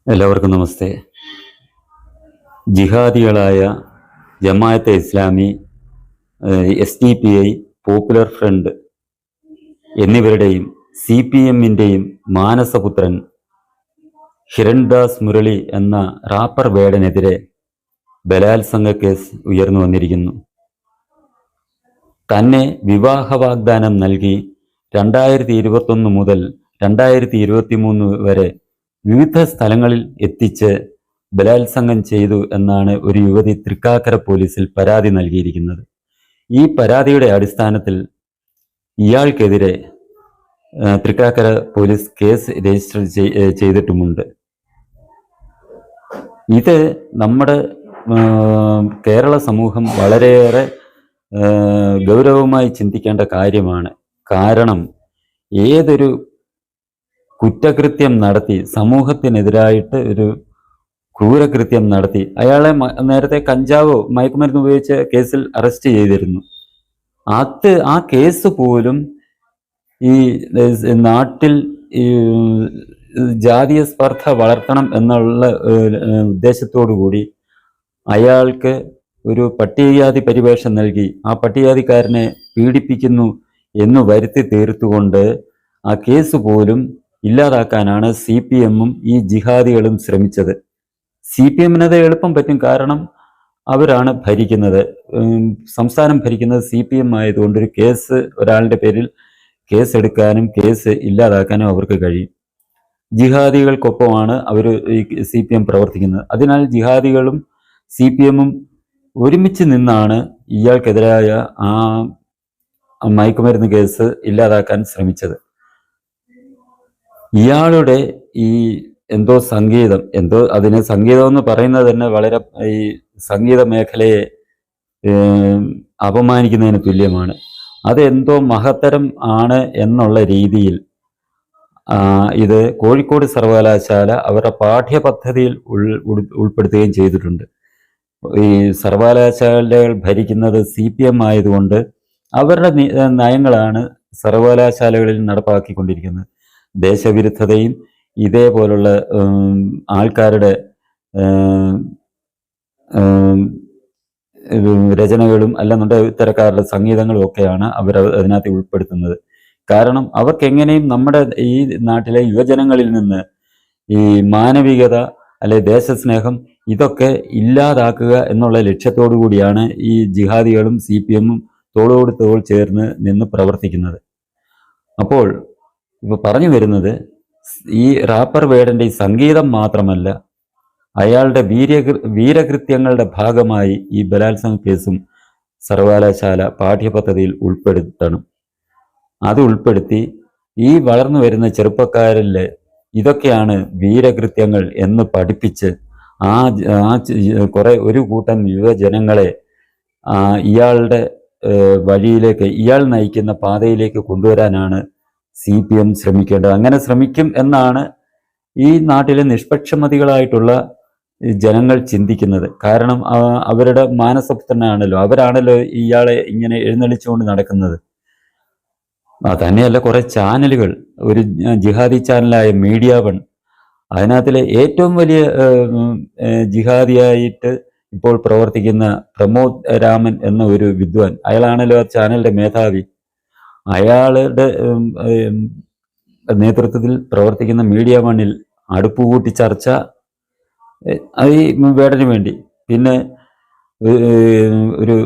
എല്ലാവർക്കും നമസ്തേ. ജിഹാദികളായ Jamaat-e Islami, SDPI, popular front എന്നിവരുടെയും CPM-ൻ്റെയും മാനസപുത്രൻ ഹിരൺദാസ് മുരളി എന്ന റാപ്പർ വേടനെതിരെ ബലാത്സംഗ കേസ് ഉയർന്നു വന്നിരിക്കുന്നു. തന്നെ വിവാഹ വാഗ്ദാനം നൽകി 2021 മുതൽ 2023 വരെ വിവിധ സ്ഥലങ്ങളിൽ എത്തിച്ച് ബലാത്സംഗം ചെയ്തു എന്നാണ് ഒരു യുവതി തൃക്കാക്കര പോലീസിൽ പരാതി നൽകിയിരിക്കുന്നത്. ഈ പരാതിയുടെ അടിസ്ഥാനത്തിൽ ഇയാൾക്കെതിരെ തൃക്കാക്കര പോലീസ് കേസ് രജിസ്റ്റർ ചെയ്തിട്ടുമുണ്ട്. ഇത് നമ്മുടെ കേരള സമൂഹം വളരെയേറെ ഗൗരവമായി ചിന്തിക്കേണ്ട കാര്യമാണ്. കാരണം ഏതൊരു കുറ്റകൃത്യം നടത്തി, സമൂഹത്തിനെതിരായിട്ട് ഒരു ക്രൂരകൃത്യം നടത്തി, അയാളെ നേരത്തെ കഞ്ചാവോ മയക്കുമരുന്ന് ഉപയോഗിച്ച കേസിൽ അറസ്റ്റ് ചെയ്തിരുന്നു. ആ കേസ് പോലും ഈ നാട്ടിൽ ഈ ജാതീയ സ്പർദ്ധ വളർത്തണം എന്നുള്ള ഉദ്ദേശത്തോടു കൂടി അയാൾക്ക് ഒരു പട്ടികജാതി പരിവേഷം നൽകി ആ പട്ടികജാതിക്കാരനെ പീഡിപ്പിക്കുന്നു എന്ന് വരുത്തി തീർത്തുകൊണ്ട് ആ കേസ് പോലും ഇല്ലാതാക്കാനാണ് CPM-ഉം ഈ ജിഹാദികളും ശ്രമിച്ചത്. CPM-നത് എളുപ്പം പറ്റും, കാരണം അവരാണ് ഭരിക്കുന്നത്, സംസ്ഥാനം ഭരിക്കുന്നത് CPM ആയതുകൊണ്ട് ഒരു കേസ് ഒരാളുടെ പേരിൽ കേസ് എടുക്കാനും കേസ് ഇല്ലാതാക്കാനും അവർക്ക് കഴിയും. ജിഹാദികൾക്കൊപ്പമാണ് അവർ ഈ CPM പ്രവർത്തിക്കുന്നത്. അതിനാൽ ജിഹാദികളും CPM-ഉം ഒരുമിച്ച് നിന്നാണ് ഇയാൾക്കെതിരായ ആ മയക്കുമരുന്ന് കേസ് ഇല്ലാതാക്കാൻ ശ്രമിച്ചത്. ഇയാളുടെ ഈ അതിന് സംഗീതം എന്ന് പറയുന്നത് തന്നെ വളരെ ഈ സംഗീത മേഖലയെ അപമാനിക്കുന്നതിന് തുല്യമാണ്. അതെന്തോ മഹത്തരം ആണ് എന്നുള്ള രീതിയിൽ ഇത് കോഴിക്കോട് സർവകലാശാല അവരുടെ പാഠ്യപദ്ധതിയിൽ ഉൾപ്പെടുത്തുകയും ചെയ്തിട്ടുണ്ട്. ഈ സർവകലാശാലകൾ ഭരിക്കുന്നത് CPM ആയതുകൊണ്ട് അവരുടെ നയങ്ങളാണ് സർവകലാശാലകളിൽ നടപ്പാക്കിക്കൊണ്ടിരിക്കുന്നത്. ദേശവിരുദ്ധതയും ഇതേപോലുള്ള ആൾക്കാരുടെ രചനകളും അല്ലെന്നുണ്ടെങ്കിൽ ഇത്തരക്കാരുടെ സംഗീതങ്ങളും ഒക്കെയാണ് അവർ അതിനകത്ത് ഉൾപ്പെടുത്തുന്നത്. കാരണം അവർക്ക് എങ്ങനെയും നമ്മുടെ ഈ നാട്ടിലെ യുവജനങ്ങളിൽ നിന്ന് ഈ മാനവികത അല്ലെ ദേശസ്നേഹം ഇതൊക്കെ ഇല്ലാതാക്കുക എന്നുള്ള ലക്ഷ്യത്തോടു കൂടിയാണ് ഈ ജിഹാദികളും CPM-ഉം തോളോട് തോൾ ചേർന്ന് നിന്ന് പ്രവർത്തിക്കുന്നത്. അപ്പോൾ ഇപ്പോൾ പറഞ്ഞു വരുന്നത്, ഈ റാപ്പർ വേടൻ്റെ ഈ സംഗീതം മാത്രമല്ല, അയാളുടെ വീരകൃത്യങ്ങളുടെ ഭാഗമായി ഈ ബലാത്സംഗ കേസും സർവകലാശാല പാഠ്യപദ്ധതിയിൽ ഉൾപ്പെടുത്തണം. അത് ഉൾപ്പെടുത്തി ഈ വളർന്നു വരുന്ന ചെറുപ്പക്കാരിൽ ഇതൊക്കെയാണ് വീരകൃത്യങ്ങൾ എന്ന് പഠിപ്പിച്ച് ഒരു കൂട്ടം യുവജനങ്ങളെ ഇയാളുടെ വഴിയിലേക്ക്, ഇയാൾ നയിക്കുന്ന പാതയിലേക്ക് കൊണ്ടുവരാനാണ് CPM ശ്രമിക്കേണ്ടത്. അങ്ങനെ ശ്രമിക്കും എന്നാണ് ഈ നാട്ടിലെ നിഷ്പക്ഷമതികളായിട്ടുള്ള ജനങ്ങൾ ചിന്തിക്കുന്നത്. കാരണം അവരുടെ മാനസപുത്രനാണല്ലോ, അവരാണല്ലോ ഇയാളെ ഇങ്ങനെ എഴുന്നള്ളിച്ചുകൊണ്ട് നടക്കുന്നത്. തന്നെയല്ല, കുറെ ചാനലുകൾ, ഒരു ജിഹാദി ചാനലായ മീഡിയ വൺ, അതിനകത്തിലെ ഏറ്റവും വലിയ ജിഹാദിയായിട്ട് ഇപ്പോൾ പ്രവർത്തിക്കുന്ന പ്രമോദ് രാമൻ എന്ന ഒരു വിദ്വാൻ, അയാളാണല്ലോ ആ ചാനലിന്റെ മേധാവി. അയാളുടെ നേതൃത്വത്തിൽ പ്രവർത്തിക്കുന്ന മീഡിയ വണ്ണിൽ അടുപ്പുകൂട്ടി ചർച്ച ഈ വേടന് വേണ്ടി. പിന്നെ ഒരു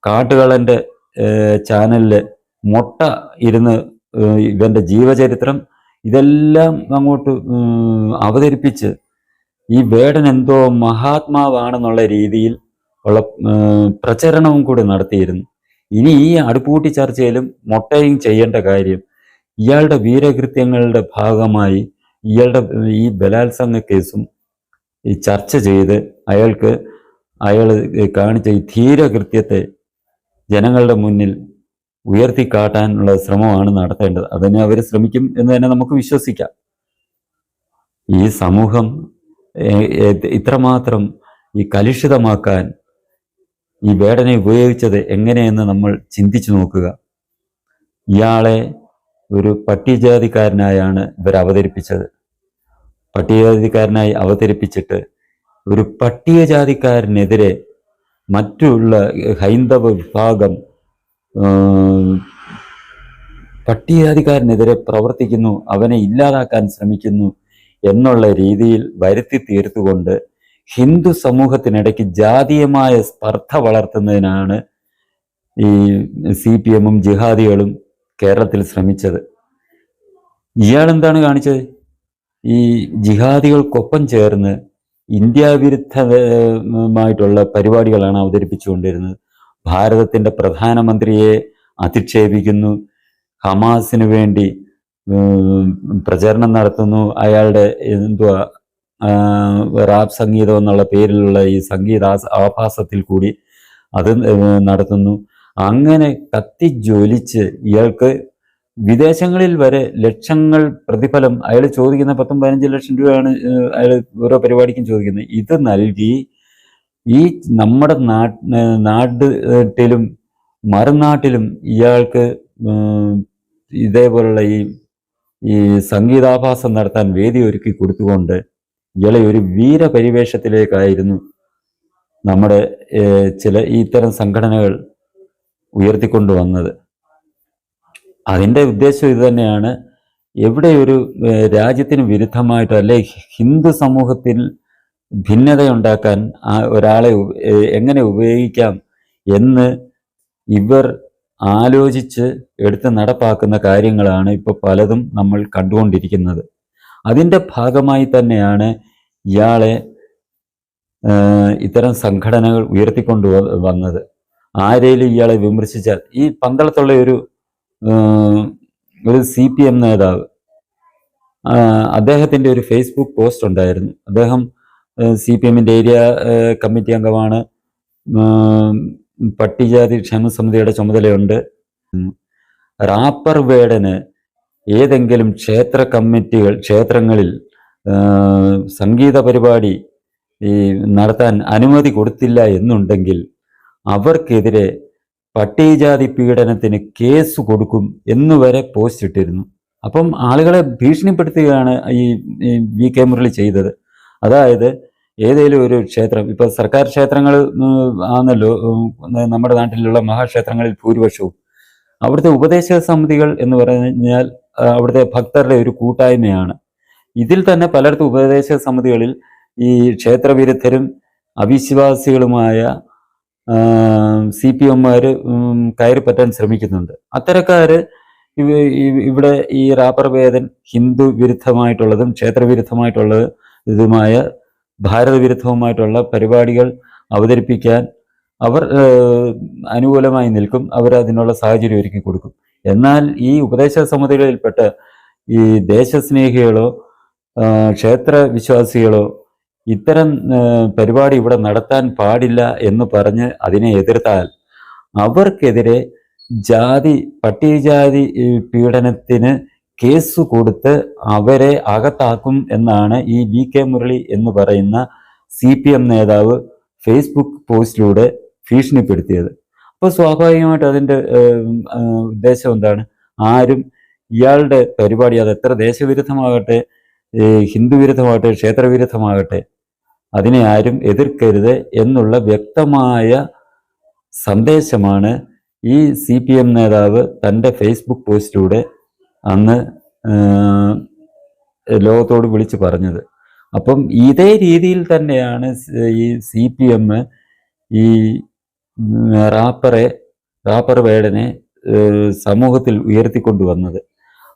കാട്ടുകളന്റെ ചാനലില് മൊട്ട ഇരുന്ന് ഇവന്റെ ജീവചരിത്രം ഇതെല്ലാം അങ്ങോട്ട് അവതരിപ്പിച്ച് ഈ വേടൻ എന്തോ മഹാത്മാവാണെന്നുള്ള രീതിയിൽ ഉള്ള പ്രചരണവും കൂടി നടത്തിയിരുന്നു. ഇനി ഈ അടുപ്പൂട്ടി ചർച്ചയിലും മൊട്ടയും ചെയ്യേണ്ട കാര്യം, ഇയാളുടെ വീരകൃത്യങ്ങളുടെ ഭാഗമായി ഇയാളുടെ ഈ ബലാത്സംഗ കേസും ഈ ചർച്ച ചെയ്ത് അയാൾ കാണിച്ച ഈ ധീരകൃത്യത്തെ ജനങ്ങളുടെ മുന്നിൽ ഉയർത്തിക്കാട്ടാനുള്ള ശ്രമമാണ് നടത്തേണ്ടത്. അതിന് അവർ ശ്രമിക്കും എന്ന് തന്നെ നമുക്ക് വിശ്വസിക്കാം. ഈ സമൂഹം ഇത്രമാത്രം ഈ കലുഷിതമാക്കാൻ ഈ വേടനെ ഉപയോഗിച്ചത് എങ്ങനെയെന്ന് നമ്മൾ ചിന്തിച്ചു നോക്കുക. ഇയാളെ ഒരു പട്ടികജാതിക്കാരനായാണ് ഇവർ അവതരിപ്പിച്ചത്. പട്ടികജാതിക്കാരനായി അവതരിപ്പിച്ചിട്ട് ഒരു പട്ടികജാതിക്കാരനെതിരെ മറ്റുള്ള ഹൈന്ദവ വിഭാഗം പട്ടികജാതിക്കാരനെതിരെ പ്രവർത്തിക്കുന്നു, അവനെ ഇല്ലാതാക്കാൻ ശ്രമിക്കുന്നു എന്നുള്ള രീതിയിൽ വരുത്തി തീർത്തുകൊണ്ട് ഹിന്ദു സമൂഹത്തിനിടയ്ക്ക് ജാതീയമായ സ്പർദ്ധ വളർത്തുന്നതിനാണ് ഈ CPM-ഉം ജിഹാദികളും കേരളത്തിൽ ശ്രമിച്ചത്. ഇയാൾ എന്താണ് കാണിച്ചത്? ഈ ജിഹാദികൾക്കൊപ്പം ചേർന്ന് ഇന്ത്യ വിരുദ്ധമായിട്ടുള്ള പരിപാടികളാണ് അവതരിപ്പിച്ചുകൊണ്ടിരുന്നത്. ഭാരതത്തിന്റെ പ്രധാനമന്ത്രിയെ അധിക്ഷേപിക്കുന്നു, ഹമാസിന് വേണ്ടി പ്രചരണം നടത്തുന്നു, അയാളുടെ എന്തുവാ റാപ്പ് സംഗീതം എന്നുള്ള പേരിലുള്ള ഈ സംഗീത ആഭാസത്തിൽ കൂടി അത് നടത്തുന്നു. അങ്ങനെ കത്തിജ്വലിച്ച് ഇയാൾക്ക് വിദേശങ്ങളിൽ വരെ ലക്ഷങ്ങൾ പ്രതിഫലം അയാൾ ചോദിക്കുന്ന 10-15 ലക്ഷം രൂപയാണ് അയാൾ ഓരോ പരിപാടിക്കും ചോദിക്കുന്നത്. ഇത് നൽകി ഈ നമ്മുടെ നാട്ടിലും മറുനാട്ടിലും ഇയാൾക്ക് ഇതേപോലുള്ള ഈ സംഗീതാഭാസം നടത്താൻ വേദി ഒരുക്കി കൊടുത്തുകൊണ്ട് ഇയാളെ ഒരു വീരപരിവേഷത്തിലേക്കായിരുന്നു നമ്മുടെ ചില ഇത്തരം സംഘടനകൾ ഉയർത്തിക്കൊണ്ടുവന്നത്. അതിൻ്റെ ഉദ്ദേശം ഇത് തന്നെയാണ്. എവിടെ ഒരു രാജ്യത്തിന് വിരുദ്ധമായിട്ടോ അല്ലെ ഹിന്ദു സമൂഹത്തിൽ ഭിന്നതയുണ്ടാക്കാൻ ഒരാളെ എങ്ങനെ ഉപയോഗിക്കാം എന്ന് ഇവർ ആലോചിച്ച് എടുത്ത് നടപ്പാക്കുന്ന കാര്യങ്ങളാണ് ഇപ്പോൾ പലതും നമ്മൾ കണ്ടുകൊണ്ടിരിക്കുന്നത്. അതിൻ്റെ ഭാഗമായി തന്നെയാണ് ഇയാളെ ഇത്തരം സംഘടനകൾ ഉയർത്തിക്കൊണ്ടു വന്നത്. ആരേലും ഇയാളെ വിമർശിച്ചാൽ, ഈ പന്തളത്തുള്ള ഒരു CPM നേതാവ്, അദ്ദേഹത്തിൻ്റെ ഒരു ഫേസ്ബുക്ക് പോസ്റ്റ് ഉണ്ടായിരുന്നു. അദ്ദേഹം CPM-ന്റെ ഏരിയ കമ്മിറ്റി അംഗമാണ്, പട്ടികജാതി ക്ഷേമ സമിതിയുടെ ചുമതലയുണ്ട്. റാപ്പർ വേടന് ഏതെങ്കിലും ക്ഷേത്രങ്ങളിൽ സംഗീത പരിപാടി നടത്താൻ അനുമതി കൊടുത്തില്ല എന്നുണ്ടെങ്കിൽ അവർക്കെതിരെ പട്ടികജാതി പീഡനത്തിന് കേസ് കൊടുക്കും എന്നുവരെ പോസ്റ്റ് ഇട്ടിരുന്നു. അപ്പം ആളുകളെ ഭീഷണിപ്പെടുത്തുകയാണ് ഈ VK മുരളി ചെയ്തത്. അതായത് ഏതെങ്കിലും ഒരു ക്ഷേത്രം, ഇപ്പൊ സർക്കാർ ക്ഷേത്രങ്ങൾ ആണല്ലോ നമ്മുടെ നാട്ടിലുള്ള മഹാക്ഷേത്രങ്ങളിൽ ഭൂരിപക്ഷവും, അവിടുത്തെ ഉപദേശക സമിതികൾ എന്ന് പറഞ്ഞാൽ അവിടുത്തെ ഭക്തരുടെ ഒരു കൂട്ടായ്മയാണ്. ഇതിൽ തന്നെ പലയിടത്തും ഉപദേശക സമിതികളിൽ ഈ ക്ഷേത്രവിരുദ്ധരും അവിശ്വാസികളുമായ CPM-മാര് കയറിപ്പറ്റാൻ ശ്രമിക്കുന്നുണ്ട്. അത്തരക്കാര് ഇവിടെ ഈ റാപ്പർ വേദൻ ഹിന്ദു വിരുദ്ധമായിട്ടുള്ളതും ക്ഷേത്രവിരുദ്ധമായിട്ടുള്ളതുമായ ഭാരതവിരുദ്ധവുമായിട്ടുള്ള പരിപാടികൾ അവതരിപ്പിക്കാൻ അവർ അനുകൂലമായി നിൽക്കും, അവരതിനുള്ള സാഹചര്യം ഒരുക്കി കൊടുക്കും. എന്നാൽ ഈ ഉപദേശക സമിതികളിൽപ്പെട്ട ഈ ദേശസ്നേഹികളോ ക്ഷേത്ര വിശ്വാസികളോ ഇത്തരം പരിപാടി ഇവിടെ നടത്താൻ പാടില്ല എന്ന് പറഞ്ഞ് അതിനെ എതിർത്താൽ അവർക്കെതിരെ പട്ടികജാതി പീഡനത്തിന് കേസ് കൊടുത്ത് അവരെ അകത്താക്കും എന്നാണ് ഈ VK മുരളി എന്ന് പറയുന്ന CPM നേതാവ് ഫേസ്ബുക്ക് പോസ്റ്റിലൂടെ ഭീഷണിപ്പെടുത്തിയത്. അപ്പോൾ സ്വാഭാവികമായിട്ട് അതിൻ്റെ ഉദ്ദേശം എന്താണ്? ആരും ഇയാളുടെ പരിപാടി അത് എത്ര ദേശവിരുദ്ധമാകട്ടെ, ഹിന്ദു വിരുദ്ധമാകട്ടെ, ക്ഷേത്രവിരുദ്ധമാകട്ടെ, അതിനെ ആരും എതിർക്കരുത് എന്നുള്ള വ്യക്തമായ സന്ദേശമാണ് ഈ CPM നേതാവ് തൻ്റെ ഫേസ്ബുക്ക് പോസ്റ്റിലൂടെ അന്ന് ലോകത്തോട് വിളിച്ചു പറഞ്ഞത്. അപ്പം ഇതേ രീതിയിൽ തന്നെയാണ് ഈ CPM ഈ റാപ്പർ വേടനെ സമൂഹത്തിൽ ഉയർത്തിക്കൊണ്ടുവന്നത്.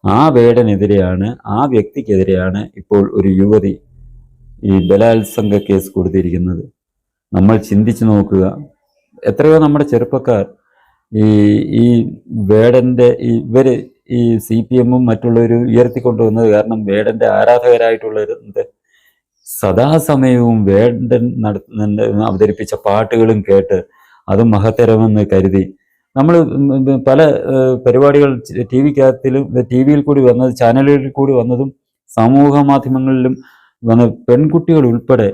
ആ വേടനെതിരെയാണ്, ആ വ്യക്തിക്കെതിരെയാണ് ഇപ്പോൾ ഒരു യുവതി ഈ ബലാത്സംഗ കേസ് കൊടുത്തിരിക്കുന്നത്. നമ്മൾ ചിന്തിച്ചു നോക്കുക, എത്രയോ നമ്മുടെ ചെറുപ്പക്കാർ ഈ വേടന്റെ ഇവര് ഈ CPM-ഉം മറ്റുള്ളവരും ഉയർത്തിക്കൊണ്ടുവന്നത് കാരണം വേടന്റെ ആരാധകരായിട്ടുള്ളവരുണ്ട്. സദാസമയവും വേടൻ അവതരിപ്പിച്ച പാട്ടുകളും കേട്ട് അത് മഹത്തരമെന്ന് കരുതി നമ്മൾ പല പരിപാടികൾ TV-യിൽ കൂടി വന്നത്, ചാനലുകളിൽ കൂടി വന്നതും സമൂഹ മാധ്യമങ്ങളിലും വന്ന പെൺകുട്ടികൾ ഉൾപ്പെടെ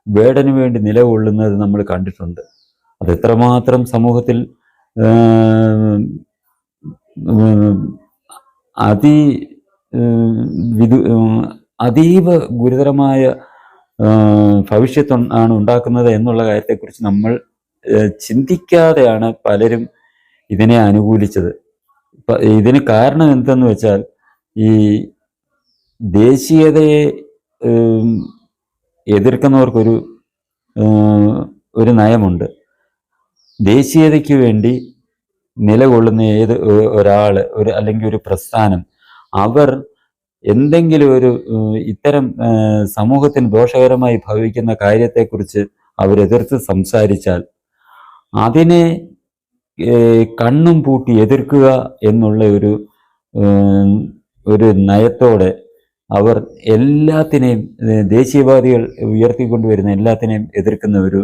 വേടന് വേണ്ടി നിലകൊള്ളുന്നത് നമ്മൾ കണ്ടിട്ടുണ്ട്. അത് എത്രമാത്രം സമൂഹത്തിൽ അതീവ ഗുരുതരമായ ഭവിഷ്യത്ത് ആണ് ഉണ്ടാക്കുന്നത് എന്നുള്ള കാര്യത്തെക്കുറിച്ച് നമ്മൾ ചിന്തിക്കാതെയാണ് പലരും ഇതിനെ അനുകൂലിച്ചത്. ഇതിന് കാരണം എന്തെന്ന് വെച്ചാൽ ഈ ദേശീയതയെ എതിർക്കുന്നവർക്കൊരു ഒരു നയമുണ്ട്. ദേശീയതയ്ക്ക് വേണ്ടി നിലകൊള്ളുന്ന ഏത് ഒരാൾ അല്ലെങ്കിൽ ഒരു പ്രസ്ഥാനം അവർ എന്തെങ്കിലും ഒരു ഇത്തരം സമൂഹത്തിന് ദോഷകരമായി ഭവിക്കുന്ന കാര്യത്തെക്കുറിച്ച് അവരെതിർത്ത് സംസാരിച്ചാൽ അതിനെ കണ്ണും പൂട്ടി എതിർക്കുക എന്നുള്ള ഒരു നയത്തോടെ അവർ എല്ലാത്തിനെയും ദേശീയവാദികൾ ഉയർത്തിക്കൊണ്ടുവരുന്ന എല്ലാത്തിനെയും എതിർക്കുന്ന ഒരു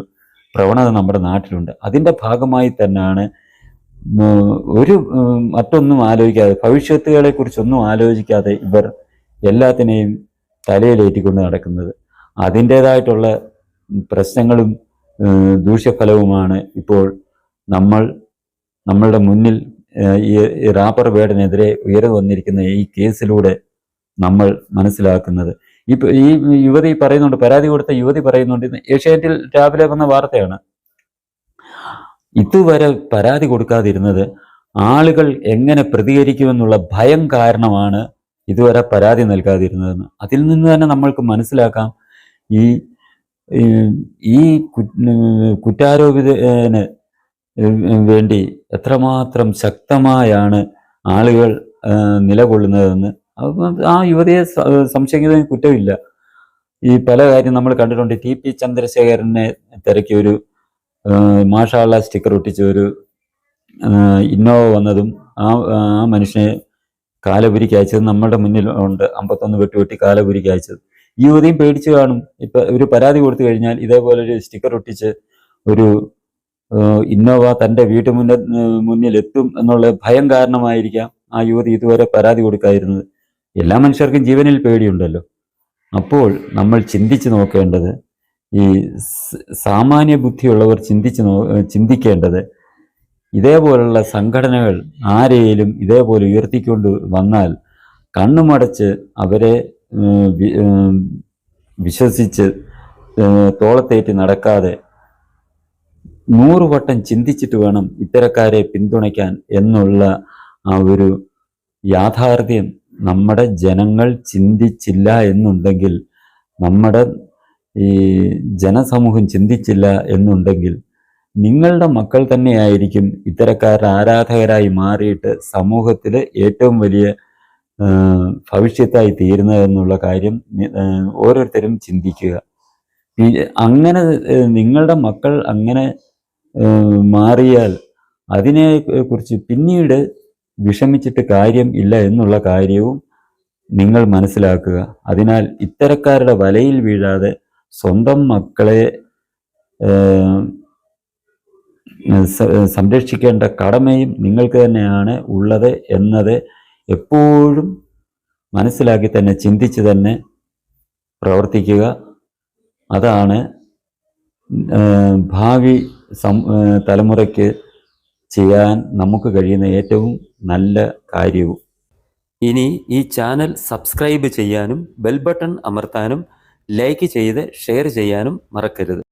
പ്രവണത നമ്മുടെ നാട്ടിലുണ്ട്. അതിൻ്റെ ഭാഗമായി തന്നെയാണ് മറ്റൊന്നും ആലോചിക്കാതെ, ഭവിഷ്യത്തുകളെ കുറിച്ചൊന്നും ആലോചിക്കാതെ ഇവർ എല്ലാത്തിനെയും തലയിലേറ്റിക്കൊണ്ട് നടക്കുന്നത്. അതിൻ്റേതായിട്ടുള്ള പ്രശ്നങ്ങളും ദൂഷ്യഫലവുമാണ് ഇപ്പോൾ നമ്മളുടെ മുന്നിൽ ഈ റാപ്പർ വേർഡിനെതിരെ ഉയർന്നു വന്നിരിക്കുന്ന ഈ കേസിലൂടെ നമ്മൾ മനസ്സിലാക്കുന്നത്. ഈ യുവതി പറയുന്നുണ്ട്, പരാതി കൊടുത്ത യുവതി പറയുന്നുണ്ട്, ഏഷ്യാനെറ്റിൽ രാവിലെ വന്ന വാർത്തയാണ്, ഇതുവരെ പരാതി കൊടുക്കാതിരുന്നത് ആളുകൾ എങ്ങനെ പ്രതികരിക്കുമെന്നുള്ള ഭയം കാരണമാണ് ഇതുവരെ പരാതി നൽകാതിരുന്നതെന്ന്. അതിൽ നിന്ന് തന്നെ നമ്മൾക്ക് മനസ്സിലാക്കാം ഈ കുറ്റാരോപിതന് വേണ്ടി എത്രമാത്രം ശക്തമായാണ് ആളുകൾ നിലകൊള്ളുന്നതെന്ന്. ആ യുവതിയെ സംശയിക്കുന്നതിന് കുറ്റമില്ല. ഈ പല കാര്യം നമ്മൾ കണ്ടിട്ടുണ്ട്. TP ചന്ദ്രശേഖരനെ തിരക്കി ഒരു മാഷാള്ള സ്റ്റിക്കർ ഒട്ടിച്ച ഒരു ഇന്നോവ വന്നതും ആ മനുഷ്യനെ കാലപുരിക്ക് അയച്ചത് നമ്മുടെ മുന്നിൽ ഉണ്ട്. 51 വെട്ടി കാലപുരിക്ക് അയച്ചത്. ഈ യുവതിയും പേടിച്ചു കാണും. ഒരു പരാതി കൊടുത്തു കഴിഞ്ഞാൽ ഇതേപോലെ ഒരു സ്റ്റിക്കർ ഒട്ടിച്ച് ഒരു ഇന്നോവ തൻ്റെ മുന്നിൽ എത്തും എന്നുള്ള ഭയം കാരണമായിരിക്കാം ആ യുവതി ഇതുവരെ പരാതി കൊടുക്കാതിരുന്നത്. എല്ലാ മനുഷ്യർക്കും ജീവനിൽ പേടിയുണ്ടല്ലോ. അപ്പോൾ നമ്മൾ ചിന്തിച്ചു നോക്കേണ്ടത്, ഈ സാമാന്യ ബുദ്ധിയുള്ളവർ ചിന്തിക്കേണ്ടത്, ഇതേപോലുള്ള സംഘടനകൾ ആരെയും ഇതേപോലെ ഉയർത്തിക്കൊണ്ട് വന്നാൽ കണ്ണുമടച്ച് അവരെ വിശ്വസിച്ച് തോളത്തേറ്റി നടക്കാതെ 100 വട്ടം ചിന്തിച്ചിട്ട് വേണം ഇത്തരക്കാരെ പിന്തുണയ്ക്കാൻ എന്നുള്ള ആ ഒരു യാഥാർത്ഥ്യം നമ്മുടെ ജനങ്ങൾ ചിന്തിച്ചില്ല എന്നുണ്ടെങ്കിൽ, നമ്മുടെ ഈ ജനസമൂഹം ചിന്തിച്ചില്ല എന്നുണ്ടെങ്കിൽ നിങ്ങളുടെ മക്കൾ തന്നെയായിരിക്കും ഇത്തരക്കാരുടെ ആരാധകരായി മാറിയിട്ട് സമൂഹത്തിൽ ഏറ്റവും വലിയ ഭവിഷ്യത്തായി തീരുന്നതെന്നുള്ള കാര്യം ഓരോരുത്തരും ചിന്തിക്കുക. അങ്ങനെ നിങ്ങളുടെ മക്കൾ അങ്ങനെ മാറിയാൽ അതിനെ കുറിച്ച് പിന്നീട് വിഷമിച്ചിട്ട് കാര്യം ഇല്ല എന്നുള്ള കാര്യവും നിങ്ങൾ മനസ്സിലാക്കുക. അതിനാൽ ഇത്തരക്കാരുടെ വലയിൽ വീഴാതെ സ്വന്തം മക്കളെ സംരക്ഷിക്കേണ്ട കടമയും നിങ്ങൾക്ക് തന്നെയാണ് ഉള്ളത് എന്നത് എപ്പോഴും മനസ്സിലാക്കി തന്നെ ചിന്തിച്ച് തന്നെ പ്രവർത്തിക്കുക. അതാണ് ഭാവി തലമുറയ്ക്ക് ചെയ്യാൻ നമുക്ക് കഴിയുന്ന ഏറ്റവും നല്ല കാര്യവും. ഇനി ഈ ചാനൽ സബ്സ്ക്രൈബ് ചെയ്യാനും ബെൽ ബട്ടൺ അമർത്താനും ലൈക്ക് ചെയ്ത് ഷെയർ ചെയ്യാനും മറക്കരുത്.